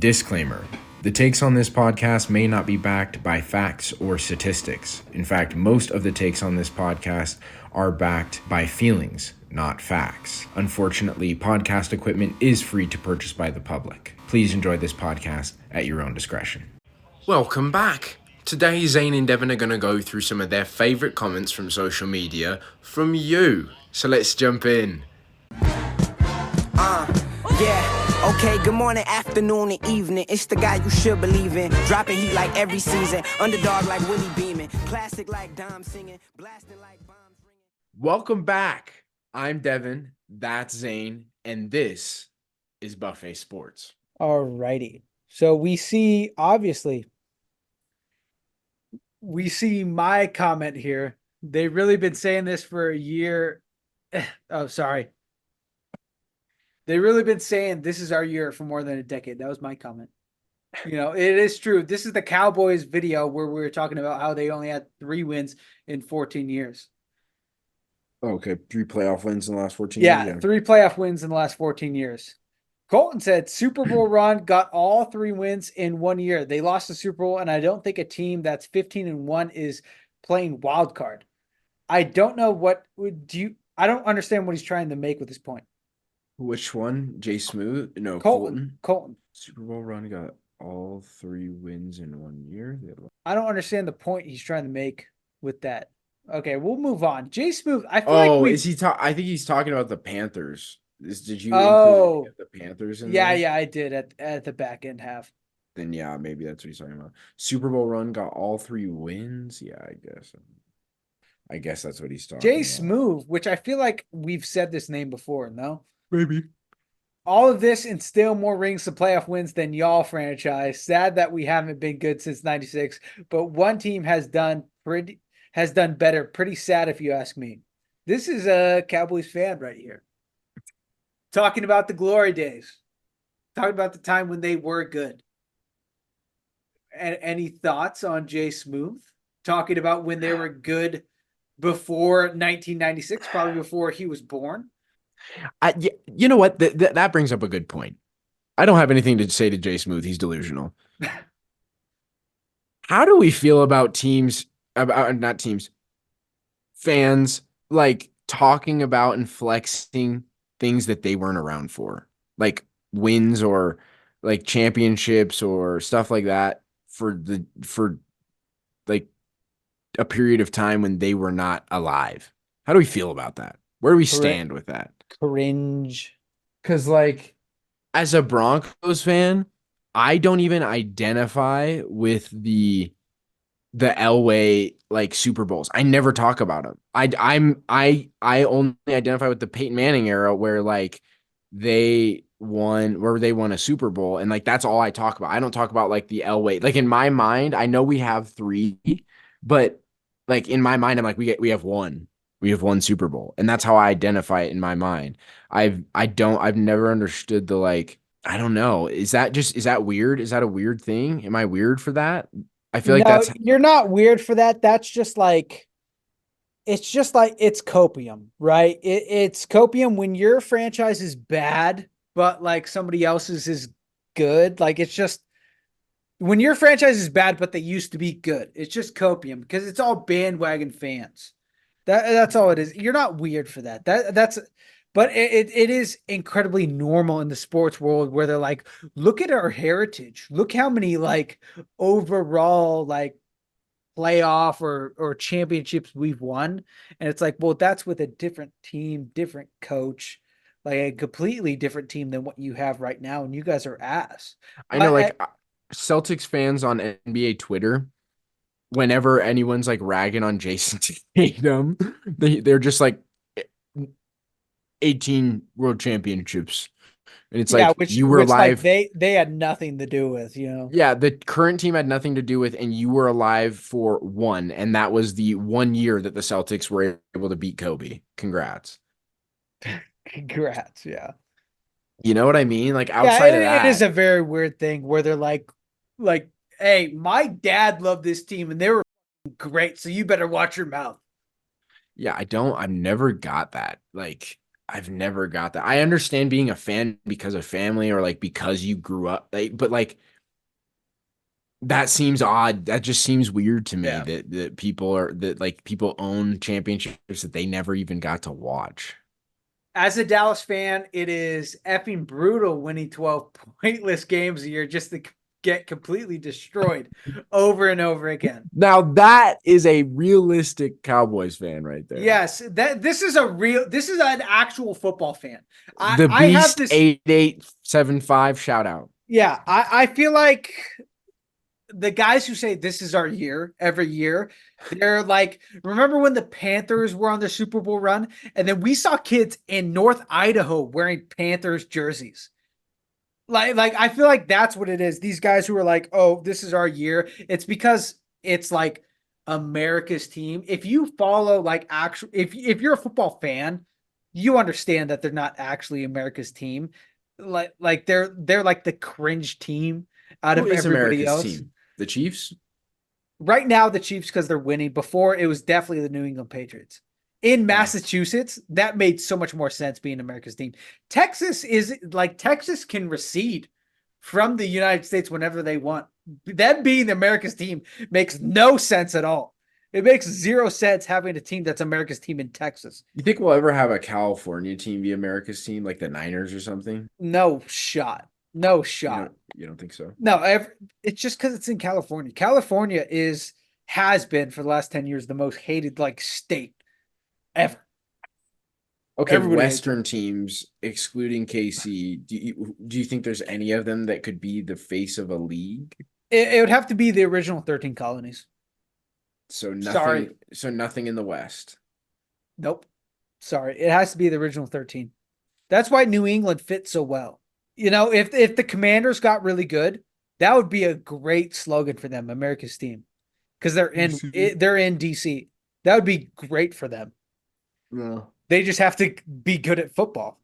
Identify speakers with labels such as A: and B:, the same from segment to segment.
A: Disclaimer. The takes on this podcast may not be backed by facts or statistics. In fact, most of the takes on this podcast are backed by feelings, not facts. Unfortunately, podcast equipment is free to purchase by the public. Please enjoy this podcast at your own discretion. Welcome back. Today, Zane and Devin are going to go through some of their favorite comments from social media from you. So let's jump in.
B: Yeah, okay, good morning, afternoon, and evening. It's the guy you should believe in. Dropping heat like every season. Underdog like Willie Beeman. Classic like Dom singing. Blasting like bombs ringing.
A: Welcome back. I'm Devin, that's Zane, and this is Buffet Sports.
C: Alrighty. So we see my comment here. They've really been saying this for a year. Oh, sorry. They've really been saying this is our year for more than a decade. That was my comment. You know, it is true. This is the Cowboys video where we were talking about how they only had 3 wins in 14 years.
A: Okay, 3 playoff wins in the last 14
C: years.
A: Yeah,
C: 3 playoff wins in the last 14 years. Colton said Super Bowl run, got all 3 wins in 1 year. They lost the Super Bowl, and I don't think a team that's 15-1 is playing wild card. I don't know what would you. I don't understand what he's trying to make with this point.
A: Which one? Jay Smooth? No,
C: Colton.
A: Super Bowl run got all 3 wins in 1 year.
C: I don't understand the point he's trying to make with that. Okay, we'll move on. Jay Smooth. I feel like
A: is he? I think he's talking about the Panthers. Did you?
C: Include
A: the Panthers in
C: yeah,
A: there?
C: yeah, I did at the back end half.
A: Then yeah, maybe that's what he's talking about. Super Bowl run got all 3 wins. Yeah, I guess that's what he's talking
C: Jay
A: about.
C: Smooth, which I feel like we've said this name before. No,
A: maybe.
C: All of this and still more rings to playoff wins than y'all franchise. Sad that we haven't been good since '96, but one team has done better. Pretty sad if you ask me. This is a Cowboys fan right here. Talking about the glory days. Talking about the time when they were good. And any thoughts on Jay Smooth? Talking about when they were good before 1996, probably before he was born.
A: You know what? That brings up a good point. I don't have anything to say to Jay Smooth. He's delusional. How do we feel about fans like talking about and flexing things that they weren't around for, like wins or like championships or stuff like that for like a period of time when they were not alive? How do we feel about that? Where do we stand with that?
C: Cringe.
A: Because, like, as a Broncos fan, I don't even identify with the Elway like Super Bowls. I never talk about them. I only identify with the Peyton Manning era where like they won a Super Bowl, and like that's all I talk about. I don't talk about like the Elway. Like in my mind, I know we have 3, but like in my mind, I'm like we have 1. We have 1 Super Bowl, and that's how I identify it in my mind. I've never understood the like, I don't know. Is that weird? Is that a weird thing? Am I weird for that? I feel like
C: you're not weird for that. That's just like, it's copium, right? It's copium when your franchise is bad, but like somebody else's is good. Like it's just when your franchise is bad, but they used to be good. It's just copium because it's all bandwagon fans. That's all it is. You're not weird for that. But it is incredibly normal in the sports world where they're like, look at our heritage. Look how many like overall like playoff or championships we've won. And it's like, well, that's with a different team, different coach, like a completely different team than what you have right now. And you guys are ass.
A: I know, like Celtics fans on NBA Twitter, whenever anyone's like ragging on Jason Tatum, they're just like 18 world championships. And it's like you were alive.
C: Like they had nothing to do with, you know.
A: Yeah, the current team had nothing to do with, and you were alive for 1, and that was the 1 year that the Celtics were able to beat Kobe. Congrats.
C: Congrats, yeah.
A: You know what I mean? Like outside of that,
C: it is a very weird thing where they're like, hey, my dad loved this team and they were great, so you better watch your mouth.
A: Yeah, I've never got that. Like, I've never got that. I understand being a fan because of family or like because you grew up, like, but like that seems odd. That just seems weird to me
C: Yeah.
A: that people are that like people own championships that they never even got to watch.
C: As a Dallas fan, it is effing brutal winning 12 pointless games a year just to get completely destroyed over and over again.
A: Now that is a realistic Cowboys fan right there.
C: Yes, this is an actual football fan.
A: The
C: I have
A: Beast
C: this
A: 8875 shout out.
C: yeah, I feel like the guys who say this is our year every year, they're like, remember when the Panthers were on their Super Bowl run? And then we saw kids in North Idaho wearing Panthers jerseys. Like I feel like that's what it is. These guys who are like, oh, this is our year. It's because it's like America's team. If you follow like actual if you're a football fan, you understand that they're not actually America's team. Like they're like the cringe team out
A: Who
C: of
A: is
C: everybody
A: America's
C: else.
A: team? The Chiefs?
C: Right now, the Chiefs because they're winning. Before it was definitely the New England Patriots. In
A: Oh.
C: Massachusetts, that made so much more sense being America's team. Texas is like Texas can recede from the United States whenever they want. Them being America's team makes no sense at all. It makes zero sense having a team that's America's team in Texas.
A: You think we'll ever have a California team be America's team, like the Niners or something?
C: No shot. No
A: You
C: shot.
A: don't you don't think so?
C: No, it's just because it's in California. California has been for the last 10 years the most hated like state ever.
A: Okay,
C: Everybody hates it.
A: Western teams, excluding KC, do you think there's any of them that could be the face of a league?
C: It would have to be the original 13 colonies.
A: So
C: Sorry.
A: nothing in the West.
C: Nope. Sorry. It has to be the original 13. That's why New England fits so well. You know, if the Commanders got really good, that would be a great slogan for them, America's team. Because they're in DC. That would be great for them.
A: No.
C: They just have to be good at football.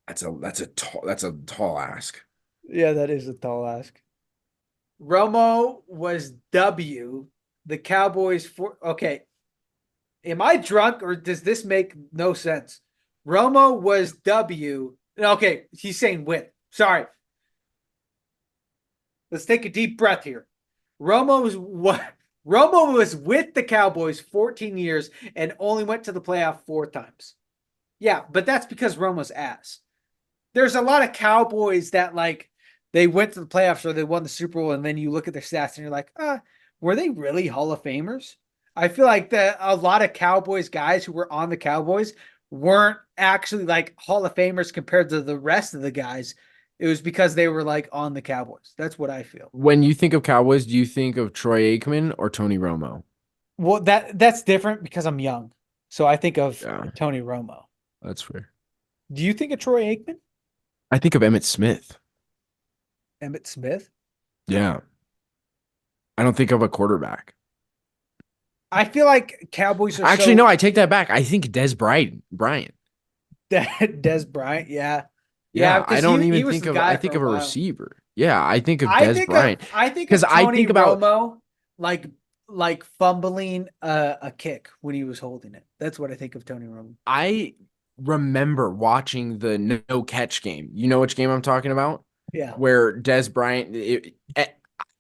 A: That's a tall ask.
C: Yeah, that is a tall ask. Romo was W. The Cowboys for okay. Am I drunk or does this make no sense? Romo was W. Okay, he's saying win. Sorry. Let's take a deep breath here. Romo was what? Romo was with the Cowboys 14 years and only went to the playoff 4 times. Yeah, but that's because Romo's ass. There's a lot of Cowboys that like they went to the playoffs or they won the Super Bowl, and then you look at their stats and you're like, were they really Hall of Famers? I feel like that a lot of Cowboys guys who were on the Cowboys weren't actually like Hall of Famers compared to the rest of the guys. It was because they were like on the Cowboys. That's what I feel.
A: When you think of Cowboys, do you think of Troy Aikman or Tony Romo?
C: Well, that's different because I'm young. So I think of
A: Yeah,
C: Tony Romo.
A: that's fair.
C: Do you think of Troy Aikman?
A: I think of Emmitt Smith.
C: Emmitt Smith?
A: Yeah. I don't think of a quarterback.
C: I feel like Cowboys are
A: Actually,
C: so
A: no, I take that back. I think Des Bryant.
C: Des Bryant, yeah. Yeah,
A: Yeah, I
C: because
A: don't
C: he
A: even
C: was
A: think
C: the
A: of I
C: guy for
A: think
C: a
A: of a
C: while.
A: receiver. Yeah, I think of Des Bryant
C: I think
A: because
C: of
A: I
C: Tony
A: think about
C: Romo like fumbling a kick when he was holding it. That's what I think of Tony Romo.
A: I remember watching the no catch game. You know which game I'm talking about?
C: Yeah.
A: Where Des Bryant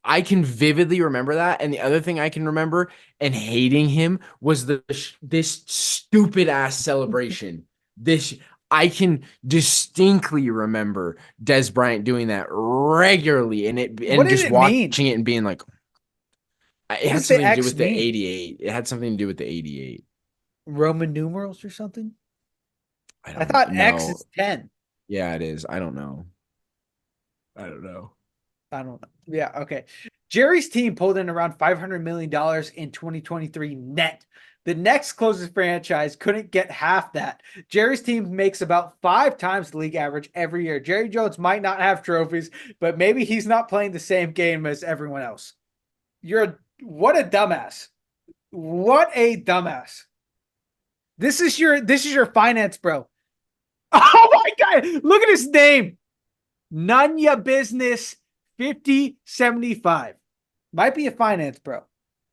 A: I can vividly remember that. And the other thing I can remember and hating him was this stupid ass celebration. This I can distinctly remember Des Bryant doing that regularly
C: What
A: and
C: did
A: just
C: it mean?
A: watching it and being like, it
C: What
A: had
C: does the
A: something to do
C: X
A: with the
C: mean?
A: 88. It had something to do with the 88.
C: Roman numerals or something?
A: I
C: I
A: don't
C: thought X
A: know.
C: is 10.
A: Yeah, it is. I don't know. I don't know.
C: I don't know. Yeah, okay. Jerry's team pulled in around $500 million in 2023 net. The next closest franchise couldn't get half that. Jerry's team makes about 5 times the league average every year. Jerry Jones might not have trophies, but maybe he's not playing the same game as everyone else. What a dumbass. What a dumbass. This is your finance bro. Oh my god, look at his name. None ya business 5075. Might be a finance bro.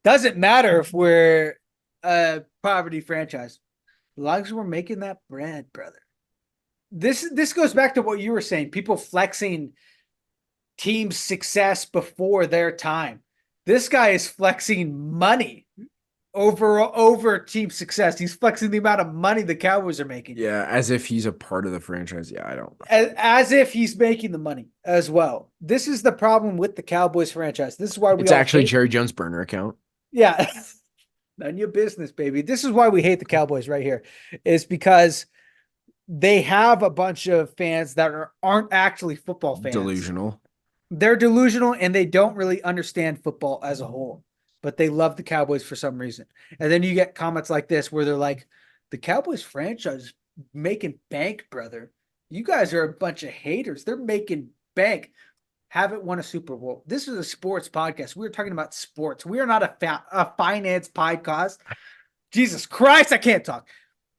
C: Doesn't matter if we're a poverty franchise. long as we're making that bread, brother. This goes back to what you were saying. People flexing team success before their time. This guy is flexing money over team success. He's flexing the amount of money the Cowboys are making.
A: Yeah, as if he's a part of the franchise. Yeah, I don't.
C: As if he's making the money as well. This is the problem with the Cowboys franchise. This is why we
A: It's
C: all
A: actually
C: hate.
A: Jerry Jones' burner account.
C: Yeah. None of your business, baby. This is why we hate the Cowboys right here. Is because they have a bunch of fans that aren't actually football fans.
A: Delusional.
C: They're delusional and they don't really understand football as a whole, but they love the Cowboys for some reason. And then you get comments like this where they're like, the Cowboys franchise making bank, brother. You guys are a bunch of haters. They're making bank. Haven't won a Super Bowl. This is a sports podcast. We're talking about sports. We are not a finance podcast. Jesus Christ, I can't talk.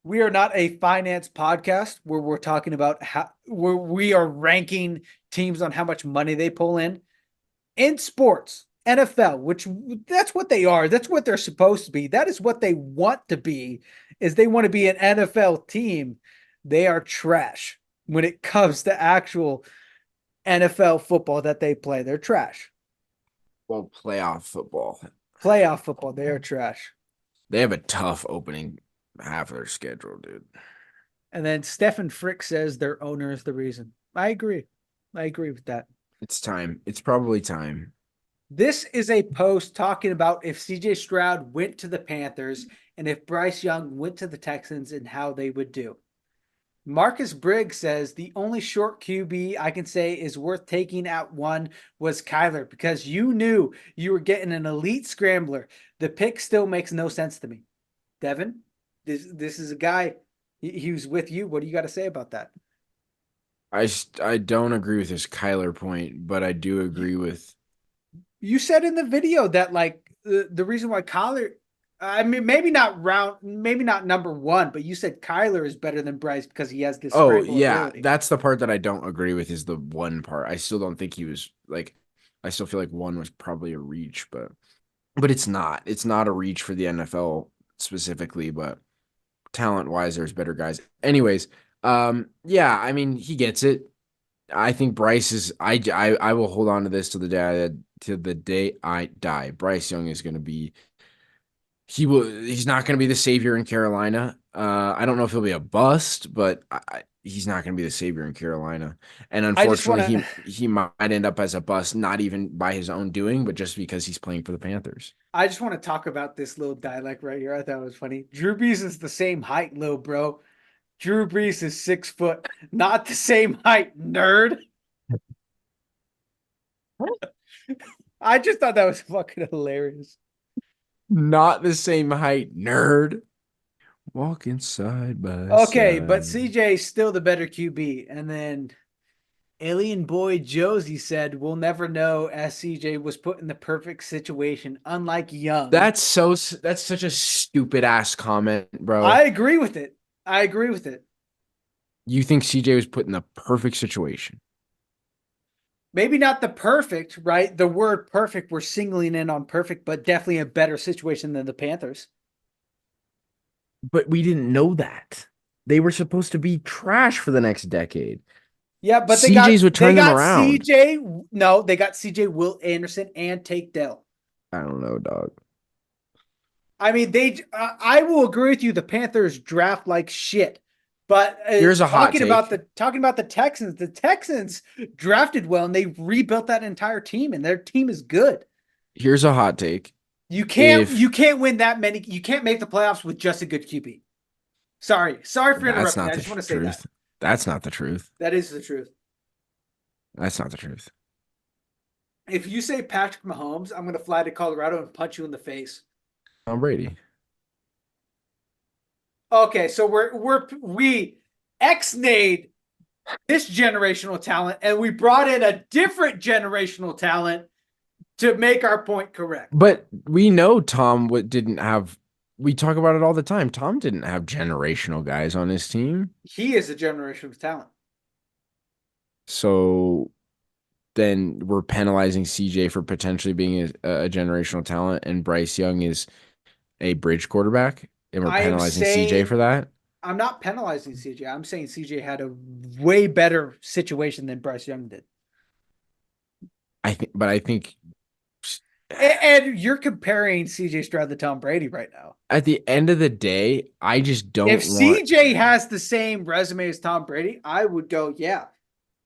C: We are not a finance podcast where we're talking about where we are ranking teams on how much money they pull in sports. NFL, which that's what they are. That's what they're supposed to be. That is what they want to be. Is they want to be an NFL team. They are trash when it comes to actual NFL football that they play. They're trash.
A: Well, playoff football.
C: Playoff football, they are trash.
A: They have a tough opening half of their schedule, dude.
C: And then Stefan Frick says their owner is the reason. I agree. I agree with that.
A: It's time. It's probably time.
C: This is a post talking about if CJ Stroud went to the Panthers and if Bryce Young went to the Texans and how they would do. Marcus Briggs says the only short QB I can say is worth taking at 1 was Kyler because you knew you were getting an elite scrambler. The pick still makes no sense to me. Devin, this is a guy, he was with you. What do you got to say about that?
A: I don't agree with this Kyler point, but I do agree with.
C: You said in the video that like the reason why Kyler, I mean, maybe not number 1, but you said Kyler is better than Bryce because he has this.
A: Oh yeah,
C: ability.
A: that's the part that I don't agree with is the 1 part. I still don't think he was like. I still feel like 1 was probably a reach, but it's not. It's not a reach for the NFL specifically, but talent wise, there's better guys. Anyways, yeah, I mean he gets it. I think Bryce is. I will hold on to this till the day I die. Bryce Young is going to be. He's not going to be the savior in Carolina. I don't know if he'll be a bust, but he's not going to be the savior in Carolina. And unfortunately, he might end up as a bust, not even by his own doing, but just because he's playing for the Panthers.
C: I just want to talk about this little dialect right here. I thought it was funny. Drew Brees is the same height, little bro. Drew Brees is 6 foot, not the same height, nerd. I just thought that was fucking hilarious.
A: Not the same height, nerd. Walking side by
C: Okay,
A: side.
C: but CJ's still the better QB. And then Alien Boy Josie said, we'll never know as CJ was put in the perfect situation, unlike Young.
A: That's such a stupid ass comment, bro.
C: I agree with it.
A: You think CJ was put in the perfect situation?
C: Maybe not the perfect, right? The word perfect, we're singling in on perfect, but definitely a better situation than the Panthers.
A: But we didn't know that. They were supposed to be trash for the next decade.
C: Yeah, but
A: CJ's would turn them around.
C: They got CJ, Will Anderson, and Take Dell.
A: I don't know, dog.
C: I mean, I will agree with you. The Panthers draft like shit. But
A: here's a hot take.
C: Talking about the Texans drafted well and they rebuilt that entire team and their team is good.
A: Here's a hot take.
C: You can't win that many. You can't make the playoffs with just a good QB. Sorry for interrupting. I just want to say that.
A: That's not the truth.
C: That is the truth.
A: That's not the truth.
C: If you say Patrick Mahomes, I'm going to fly to Colorado and punch you in the face.
A: Tom Brady.
C: Okay, so we ex-nayed this generational talent and we brought in a different generational talent to make our point correct.
A: But we know Tom didn't have. We talk about it all the time. Tom didn't have generational guys on his team.
C: He is a generational talent.
A: So then we're penalizing CJ for potentially being a generational talent, and Bryce Young is a bridge quarterback, and we're penalizing CJ for that.
C: I'm not penalizing CJ. I'm saying CJ had a way better situation than Bryce Young did.
A: I think
C: And you're comparing CJ Stroud to Tom Brady right now.
A: at the end of the day, I just
C: If
A: don't want.
C: CJ has the same resume as Tom Brady, I would go, yeah,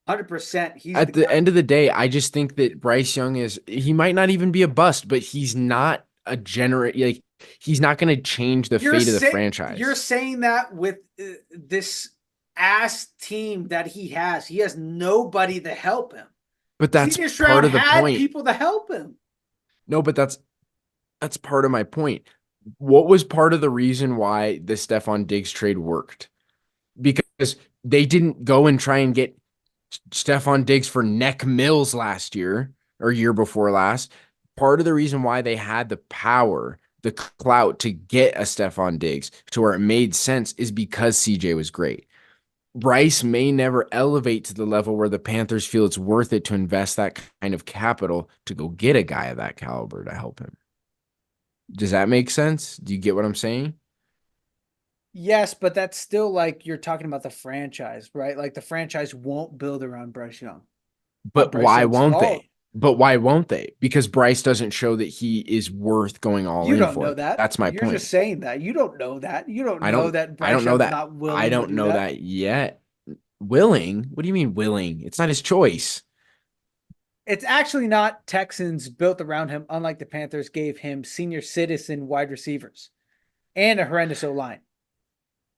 C: 100%. He's the
A: At the
C: guy.
A: end of the day, I just think that Bryce Young is, he might not even be a bust, but he's not a generate, like, he's not going to change the fate of the
C: You're
A: franchise.
C: saying that with this ass team that he has. He has nobody to help him.
A: But that's
C: CJ
A: part
C: Stroud
A: of the
C: had
A: point.
C: people to help him.
A: No, but that's part of my point. What was part of the reason why the Stephon Diggs trade worked? Because they didn't go and try and get Stephon Diggs for neck mills last year or year before last. Part of the reason why they had the power, the clout to get a Stephon Diggs to where it made sense is because CJ was great. Bryce may never elevate to the level where the Panthers feel it's worth it to invest that kind of capital to go get a guy of that caliber to help him. Does that make sense? Do you get what I'm saying?
C: Yes, but that's still like you're talking about the franchise, right? Like the franchise won't build around Bryce Young. Not
A: But
C: Bryce
A: why
C: Young's
A: won't
C: fault.
A: they? But why won't they? Because Bryce doesn't show that he is worth going all
C: You
A: in
C: don't
A: for.
C: know that.
A: That's my
C: You're
A: point.
C: just saying that. You don't know that. You don't know that
A: I
C: Bryce
A: don't know
C: Young's
A: that.
C: not
A: I
C: willing to
A: don't
C: do
A: know
C: that.
A: that yet. Willing? What do you mean willing? It's not his choice.
C: It's actually not. Texans built around him, unlike the Panthers gave him senior citizen wide receivers and a horrendous O line,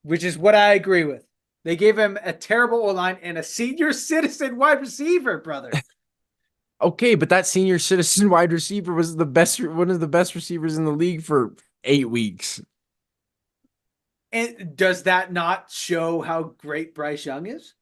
C: which is what I agree with. They gave him a terrible O line and a senior citizen wide receiver, brother.
A: Okay, but that senior citizen wide receiver was the best, one of the best receivers in the league for 8 weeks.
C: And does that not show how great Bryce Young is?